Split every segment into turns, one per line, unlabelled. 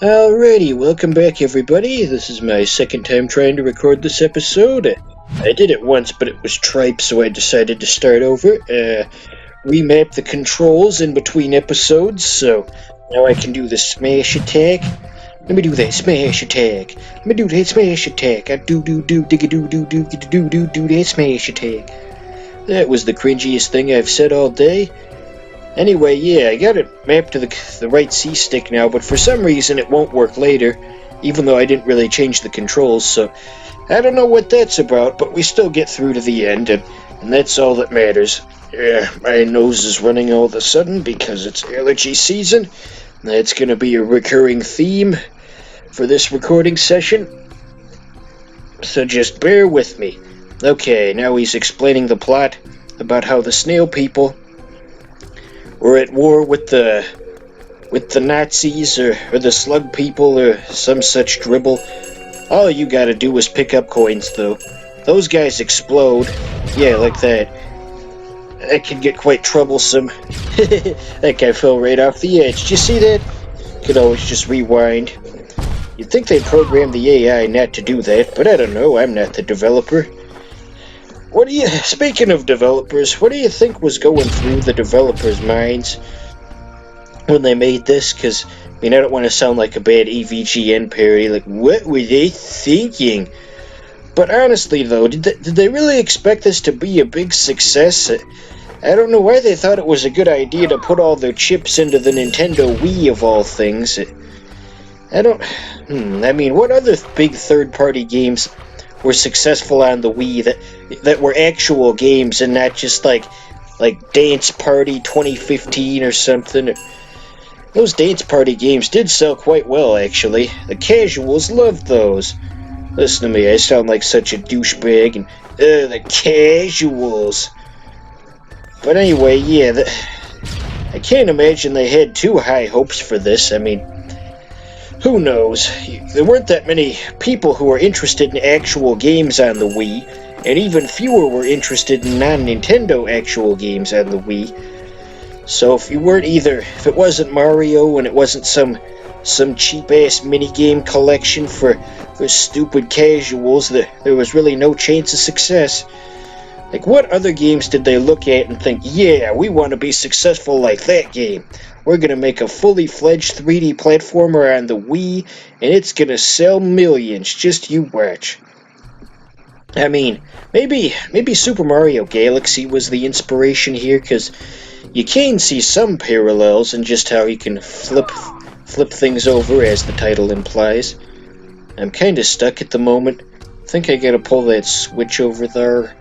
Alrighty, welcome back everybody. This is my second time trying to record this episode. I did it once, but it was tripe, so I decided to start over. Remap the controls in between episodes, so now I can do the smash attack. Let me do that smash attack. Let me do that smash attack. I do digga do that smash attack. That was the cringiest thing I've said all day. Anyway, yeah, I got it mapped to the right C-stick now, but for some reason it won't work later, even though I didn't really change the controls, so I don't know what that's about, but we still get through to the end, and that's all that matters. Yeah, my nose is running all of a sudden because it's allergy season. That's going to be a recurring theme for this recording session, so just bear with me. Okay, now he's explaining the plot about how the snail people were at war with the Nazis or the slug people or some such dribble. All you gotta do is pick up coins, though. Those guys explode. Yeah, like that. That can get quite troublesome. That guy fell right off the edge. Did you see that? Could always just rewind. You'd think they programmed the AI not to do that, but I don't know. I'm not the developer. Speaking of developers, what do you think was going through the developers' minds when they made this? Because, I don't want to sound like a bad EVGN parody, like, what were they thinking? But honestly, though, did they really expect this to be a big success? I don't know why they thought it was a good idea to put all their chips into the Nintendo Wii, of all things. What other big third-party games were successful on the Wii that were actual games and not just like Dance Party 2015 or something? Those Dance Party games did sell quite well, actually. The casuals loved those. Listen to me, I sound like such a douchebag, and the casuals. But anyway, yeah, I can't imagine they had too high hopes for this. Who knows? There weren't that many people who were interested in actual games on the Wii, and even fewer were interested in non-Nintendo actual games on the Wii. So if it wasn't Mario and it wasn't some cheap-ass minigame collection for stupid casuals, there was really no chance of success. Like, what other games did they look at and think, yeah, we want to be successful like that game? We're going to make a fully fledged 3D platformer on the Wii, and it's going to sell millions. Just you watch. Maybe Super Mario Galaxy was the inspiration here, because you can see some parallels in just how you can flip things over, as the title implies. I'm kind of stuck at the moment. I think I gotta pull that switch over there.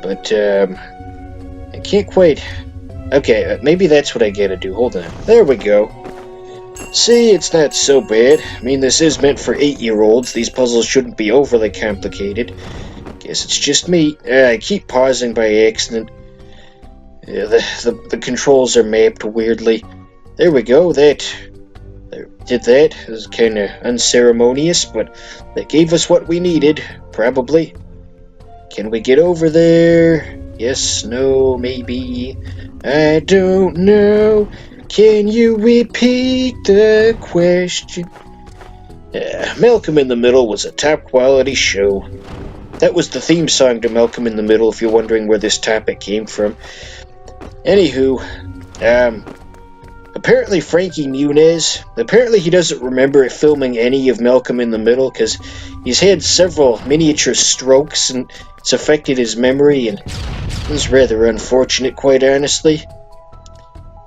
But, I can't quite... Okay, maybe that's what I gotta do. Hold on. There we go. See, it's not so bad. This is meant for 8-year-olds. These puzzles shouldn't be overly complicated. Guess it's just me. I keep pausing by accident. Yeah, the controls are mapped weirdly. There we go. Did that. It was kind of unceremonious, but that gave us what we needed, probably. Can we get over there? Yes, no, maybe. I don't know. Can you repeat the question? Malcolm in the Middle was a top-quality show. That was the theme song to Malcolm in the Middle, if you're wondering where this topic came from. Anywho, apparently Frankie Muniz, he doesn't remember filming any of Malcolm in the Middle, because he's had several miniature strokes, and it's affected his memory, and it's rather unfortunate, quite honestly.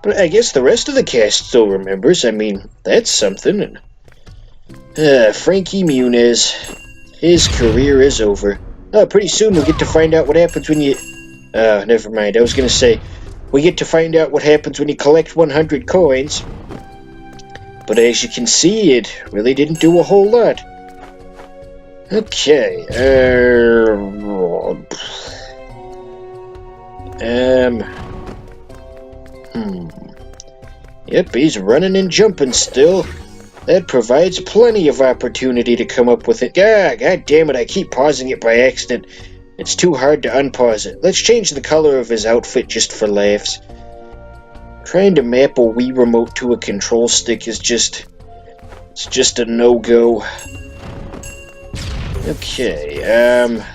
But I guess the rest of the cast still remembers. That's something. Frankie Muniz, his career is over. Pretty soon we'll get to find out what happens when you... never mind, I was gonna say, we get to find out what happens when you collect 100 coins. But as you can see, it really didn't do a whole lot. Okay, Yep, he's running and jumping still. That provides plenty of opportunity to come up with it. God damn it, I keep pausing it by accident. It's too hard to unpause it. Let's change the color of his outfit just for laughs. Trying to map a Wii remote to a control stick is just It's just a no-go. Okay,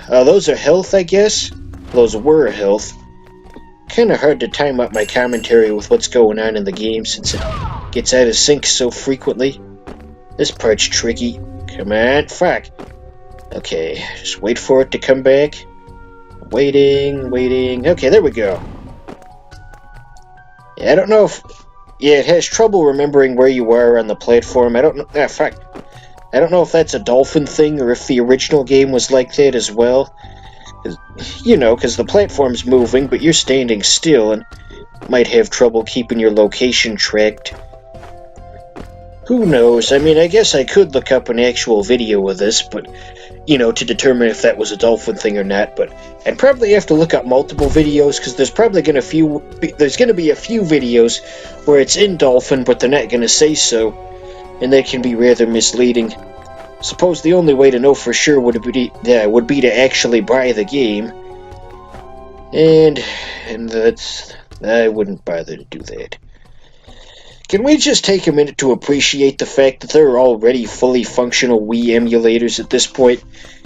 those are health, I guess? Those were health. Kinda hard to time up my commentary with what's going on in the game since it gets out of sync so frequently. This part's tricky. Come on, fuck. Okay, just wait for it to come back. Waiting. Okay, there we go. Yeah, I don't know if... Yeah, it has trouble remembering where you are on the platform. I don't know... Ah, fuck. I don't know if that's a dolphin thing or if the original game was like that as well. You know, because the platform's moving, but you're standing still and might have trouble keeping your location tracked. Who knows? I mean, I guess I could look up an actual video of this, but, you know, to determine if that was a dolphin thing or not, but I'd probably have to look up multiple videos, because there's probably going to be a few videos where it's in dolphin, but they're not going to say so, and that can be rather misleading. Suppose the only way to know for sure would be to actually buy the game, and that's... I wouldn't bother to do that. Can we just take a minute to appreciate the fact that there are already fully functional Wii emulators at this point?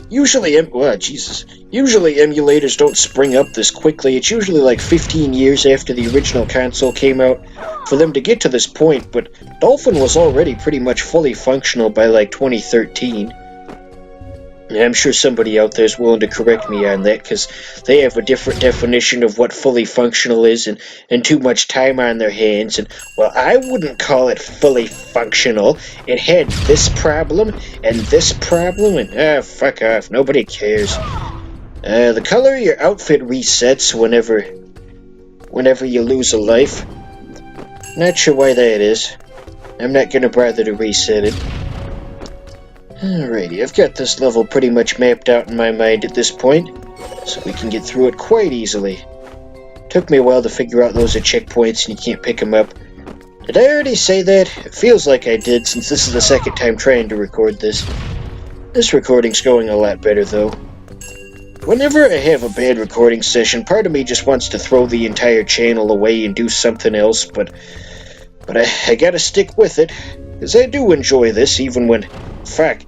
Usually emulators don't spring up this quickly. It's usually like 15 years after the original console came out for them to get to this point, but Dolphin was already pretty much fully functional by like 2013. I'm sure somebody out there is willing to correct me on that, because they have a different definition of what fully functional is and too much time on their hands, and, well, I wouldn't call it fully functional. It had this problem, and this problem, and, fuck off, nobody cares. The color of your outfit resets whenever you lose a life. Not sure why that is. I'm not gonna bother to reset it. Alrighty, I've got this level pretty much mapped out in my mind at this point, so we can get through it quite easily. Took me a while to figure out those are checkpoints and you can't pick them up. Did I already say that? It feels like I did, since this is the second time trying to record this. This recording's going a lot better, though. Whenever I have a bad recording session, part of me just wants to throw the entire channel away and do something else, but I gotta stick with it, because I do enjoy this, even when... Fuck.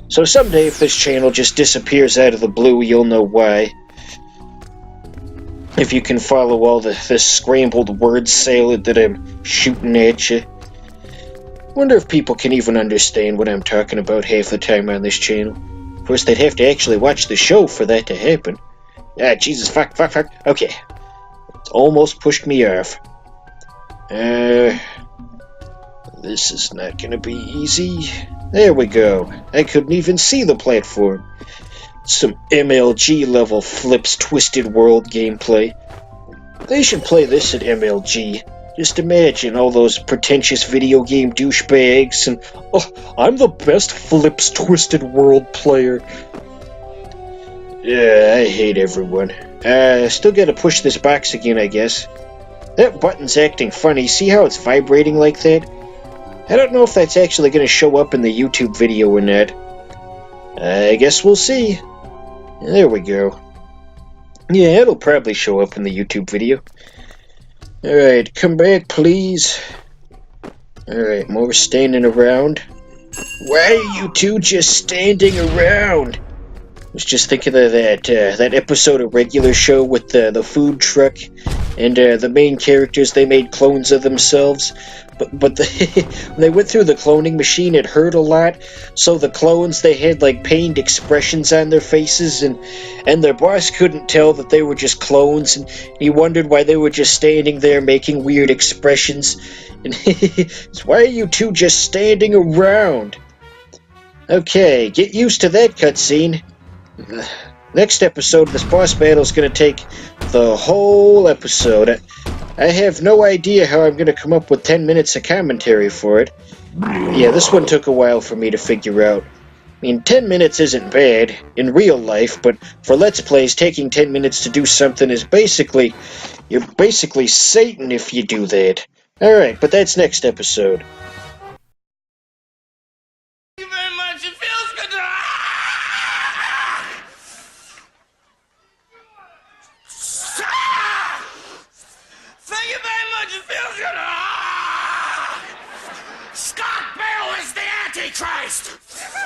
So someday, if this channel just disappears out of the blue, you'll know why. If you can follow all this scrambled word salad that I'm shooting at you. Wonder if people can even understand what I'm talking about half the time on this channel. Of course, they'd have to actually watch the show for that to happen. Ah, Jesus, fuck. Okay. It's almost pushed me off. This is not gonna be easy. There we go. I couldn't even see the platform. Some MLG level Flips Twisted World gameplay. They should play this at MLG. Just imagine all those pretentious video game douchebags and, oh, I'm the best Flips Twisted World player. Yeah, I hate everyone. Still gotta push this box again, I guess. That button's acting funny. See how it's vibrating like that? I don't know if that's actually going to show up in the YouTube video or not. I guess we'll see. There we go. Yeah, it'll probably show up in the YouTube video. Alright, come back, please. Alright, more standing around. Why are you two just standing around? I was just thinking of that episode of Regular Show with the food truck and the main characters, they made clones of themselves. But when they went through the cloning machine, it hurt a lot. So the clones, they had like pained expressions on their faces, and their boss couldn't tell that they were just clones, and he wondered why they were just standing there making weird expressions. And why are you two just standing around? Okay, get used to that cutscene. Next episode, this boss battle is going to take the whole episode. I have no idea how I'm going to come up with 10 minutes of commentary for it. Yeah, this one took a while for me to figure out. I mean, 10 minutes isn't bad in real life, but for Let's Plays, taking 10 minutes to do something is basically... You're basically Satan if you do that. Alright, but that's next episode.
Thank you very much. It feels good to... Thank you very much. It feels good. Scott Bell is the Christ!